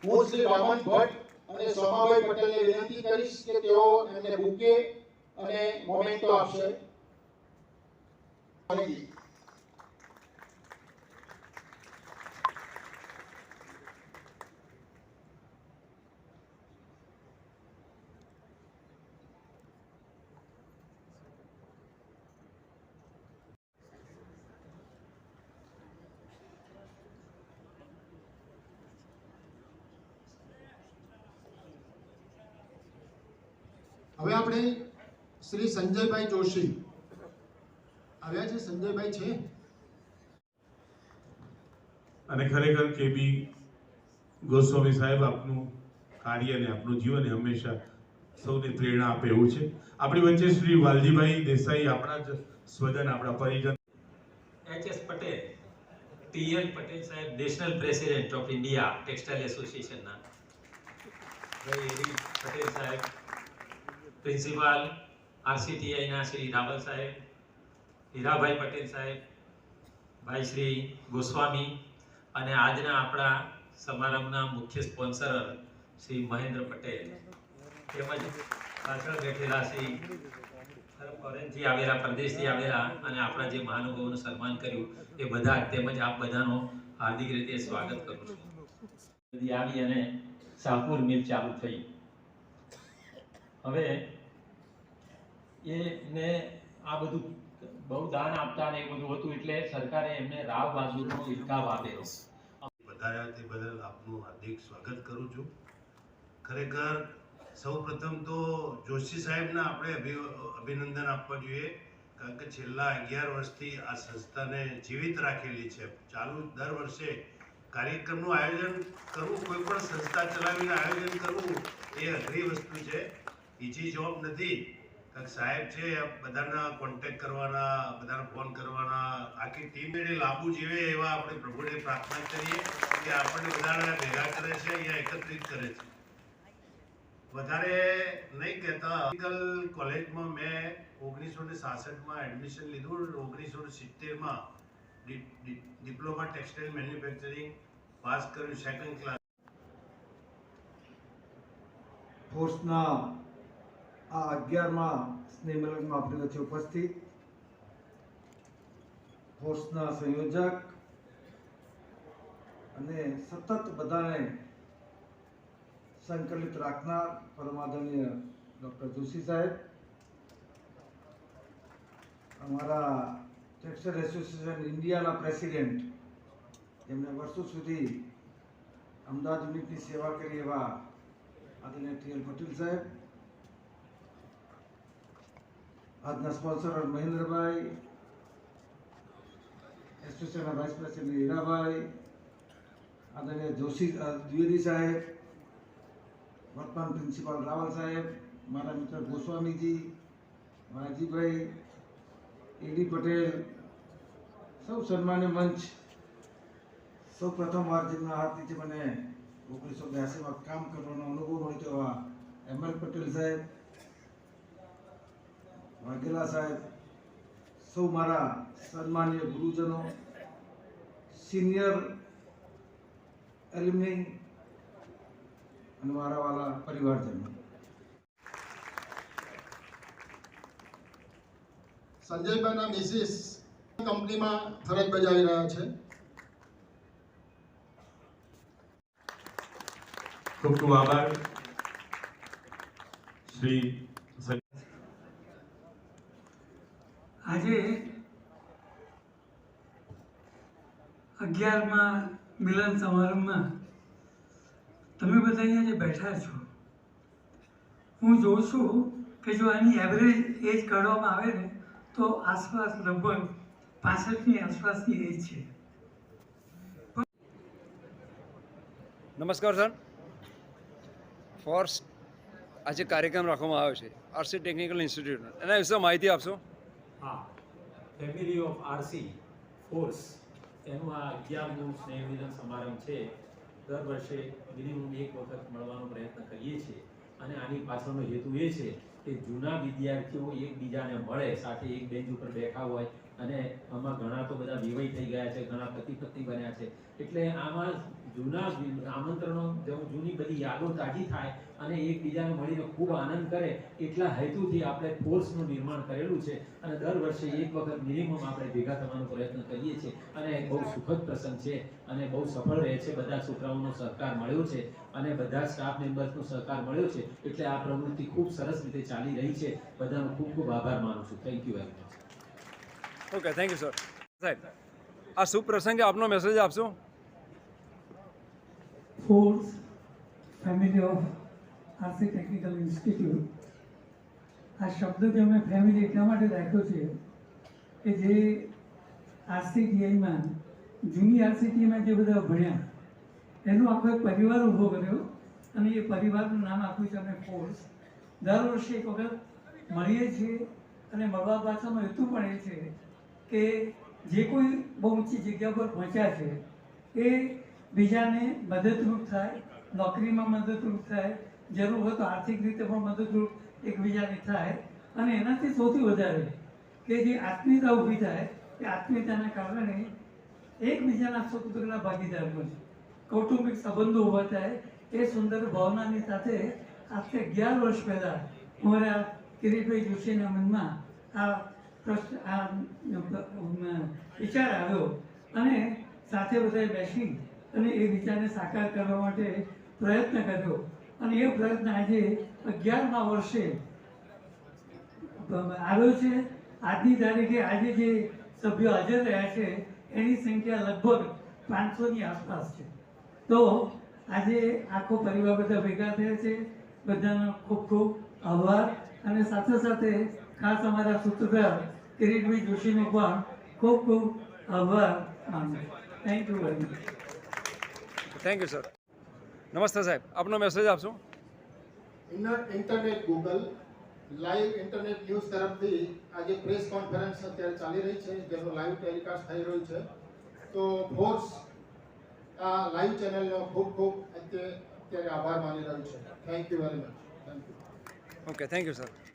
હું શ્રી વામન ભટ્ટ અને સોમાભાઈ પટેલને વિનંતી કરીશ કે તેઓ એમને બુકે અને મોમેન્ટો આપશે. હવે આપણે શ્રી સંજયભાઈ જોશી આવ્યા છે. સંજયભાઈ છે અને ખરેખર કેબી ગોસ્વામી સાહેબ આપનું કાર્ય અને આપનું જીવન હંમેશા સૌને પ્રેરણા આપે એવું છે. આપણી વચ્ચે શ્રી વાલજીભાઈ દેસાઈ, આપણા જ સ્વજન, આપણા પરિજન. એચ.એસ. પટેલ, ટી.એલ. પટેલ સાહેબ, national president of India textile એસોસિએશનના. ભાઈ એડી પટેલ સાહેબ, પ્રિન્સિપાલ આરસીટીઆઈના શ્રી રાવલ સાહેબ, હીરાભાઈ પટેલ સાહેબ, ભાઈ શ્રી ગોસ્વામી અને આજના આપણા સમારંભના મુખ્ય સ્પોન્સર શ્રી મહેન્દ્ર પટેલ, તેમજ પાછળ બેઠેલા શ્રી ફોરેનથી આવેલા, પ્રદેશથી આવેલા અને આપણા જે મહાનુભાવોનું સન્માન કર્યું એ બધા, તેમજ આપ બધાનો હાર્દિક રીતે સ્વાગત કરું છું. આવી અને શાહપુર મિલ ચાલુ થઈ. હવે એને આ બધું બહુ દાન આપતા ને એ બધું હતું, એટલે સરકારે એમને રાવ બહાદુરનો ઇલકાબ આપ્યો. વધાર્યા તે બદલ આપનું હાર્દિક સ્વાગત કરું છું. ખરેખર સૌપ્રથમ તો જોશી સાહેબના આપણે અભિનંદન આપવા જોઈએ, કારણ કે છેલ્લા 11 વર્ષથી આ સંસ્થાને જીવિત રાખેલી છે. ચાલુ દર વર્ષે કાર્યક્રમનું આયોજન કરવું, કોઈ પણ સંસ્થા ચલાવીને આયોજન કરવું એ અઘરી વસ્તુ છે, ઈઝી જોબ નથી. સાહેબ છે, બધાના કોન્ટેક્ટ કરવાના, બધાને ફોન કરવાના, આખી ટીમ એને લાભુ જીવે એવા આપણે પ્રભુને પ્રાર્થના કરીએ કે આપણને બધાને ભેગા કરે છે, અહીંયા એકત્રિત કરે છે. વધારે નહીં કહેતા, કોલેજમાં મેં 1966માં એડમિશન લીધું. 1970માં ડિપ્લોમા ટેક્સટાઇલ મેન્યુફેક્ચરિંગ પાસ કર્યું, સેકન્ડ ક્લાસ. ફોર્સના આ 11મા સ્નેહ મિલનમાં આપણી વચ્ચે ઉપસ્થિત ફોર્સના સંયોજક અને સતત બધાને સંકલિત રાખનાર પરમાદરણીય ડૉક્ટર જોશી સાહેબ, અમારા ટેક્સટાઇલ એસોસિએશન ઇન્ડિયાના પ્રેસિડેન્ટ, જેમણે વર્ષો સુધી અમદાવાદ યુનિટની સેવા કરી એવા આદરણીય ટી.એલ. પટેલ સાહેબ, આજના સ્પોન્સર મહેન્દ્રભાઈ, એસોસિએશનના વાઇસ પ્રેસિડેન્ટ હીરાભાઈ, આદરણીય જોશી દ્વિવેદી સાહેબ, વર્તમાન પ્રિન્સિપાલ રાવલ સાહેબ, મારા મિત્ર ગોસ્વામીજી, વાજીભાઈ, એડી પટેલ, સૌ સન્માન્ય મંચ, સૌ પ્રથમ વાર જેમના હાથ નીચે મને 1982માં કામ કરવાનો અનુભવ મળ્યો એવા એમ.એલ. પટેલ સાહેબ, વાઘેલા સાહેબ, સૌ મારા સન્માનીય ગુરુજનો, સિનિયર એલ્યુમની અને મારા વાલા પરિવારજનો. સંજયભાઈના મિસિસ કંપનીમાં ફરજ બજાવી રહ્યા છે. ખૂબ ખૂબ આભાર શ્રી. આજે 11મા મિલન સમારંભમાં તમે બધા અહીંયા જે બેઠા છો, હું જોઉં છું કે જો આની એવરેજ એજ કાઢવામાં આવે ને તો આસપાસ લગભગ 65ની આસપાસની એજ છે. નમસ્કાર સર. ફોર્સ આજે કાર્યક્રમ રાખવામાં આવ્યો છે આરસી ટેકનિકલ ઇન્સ્ટિટ્યૂટ, એના વિશે માહિતી આપશો? હા, ફેમિલી ઓફ આરસી ફોર્સ એનું આ 11મું સ્નેહ મિલન સમારંભ છે. દર વર્ષે મિનિમમ એક વખત મળવાનો પ્રયત્ન કરીએ છીએ અને આની પાછળનો હેતુ એ છે કે જૂના વિદ્યાર્થીઓ એકબીજાને મળે, સાથે એક બેન્ચ ઉપર બેઠા હોય અને આમાં ઘણા તો બધા વિવાહ થઈ ગયા છે, ઘણા પતિ પત્ની બન્યા છે. એટલે આમાં જૂના આમંત્રણો, જૂની બધી યાદો તાજી થાય અને એકબીજાને મળીને ખૂબ આનંદ કરે એટલા હેતુથી આપણે ફોર્સનું નિર્માણ કરેલું છે. અને દર વર્ષે એક વખત મિનિમમ આપણે ભેગા થવાનો પ્રયત્ન કરીએ છીએ અને બહુ સુખદ પ્રસંગ છે અને બહુ સફળ રહે છે. બધા છોકરાઓનો સહકાર મળ્યો છે અને બધા સ્ટાફ મેમ્બર્સનો સહકાર મળ્યો છે. એટલે આ પ્રવૃત્તિ ખૂબ સરસ રીતે ચાલી રહી છે. બધાનો ખૂબ ખૂબ આભાર માનું છું. Thank you very much. Okay, thank you sir. સાહેબ, આ શુભ પ્રસંગે આપનો મેસેજ આપશો. Force family of RC technical institute, આ શબ્દ જે અમે ફેમિલી એટલા માટે રાખ્યો છે કે જે આરસીટીઆઈમાં, જૂની આરસીટીઆઈમાં જે બધા ભણ્યા એનો આખો એક પરિવાર ઊભો કર્યો અને એ પરિવારનું નામ આપ્યું છે અમે ફોર્સ. દર વર્ષે એક વખત મળીએ છીએ અને મળવા પાછળનો હેતુ પણ એ છે કે જે કોઈ બહુ ઊંચી જગ્યા પર પહોંચ્યા છે એ બીજાને મદદરૂપ થાય, નોકરીમાં મદદરૂપ થાય, જરૂર હોય તો આર્થિક રીતે પણ મદદરૂપ એકબીજાને થાય. અને એનાથી સૌથી વધારે કે જે આત્મીયતા ઊભી થાય, એ આત્મીયતાના કારણે એકબીજાના સુખ દુઃખના ભાગીદાર બને, કૌટુંબિક સંબંધો ઊભા થાય. એ સુંદર ભાવનાની સાથે આજથી 11 વર્ષ પહેલાં અમારા કિરીટભાઈ જોશીના મનમાં આ પ્રશ્ન, આ વિચાર આવ્યો અને સાથે બધાએ બેસી અને એ વિચારને સાકાર કરવા માટે પ્રયત્ન કર્યો. અને એ પ્રયત્ન આજે 11મા વર્ષે આવ્યો છે. આજની તારીખે આજે જે સભ્યો હાજર રહ્યા છે એની સંખ્યા લગભગ 500ની આસપાસ છે. તો આજે આખો પરિવાર બધા ભેગા થયા છે. બધાનો ખૂબ ખૂબ આભાર. અને સાથે સાથે ખાસ અમારા સૂત્રધાર કિરીટભાઈ જોશીનો પણ ખૂબ ખૂબ આભાર માનું. Thank you very much. Thank you sir. નમસ્તે સાહેબ, આપનો મેસેજ આપશો. Internet Google live internet news તરફથી આજે પ્રેસ કોન્ફરન્સ અત્યારે ચાલી રહી છે, જેનું લાઈવ ટેલિકાસ્ટ થઈ રહ્યું છે. તો ફોર્સ આ લાઈવ ચેનલનો ખૂબ ખૂબ અત્યારે આભાર માની રહ્યું છે. Thank you very much. Thank you. Okay, thank you sir.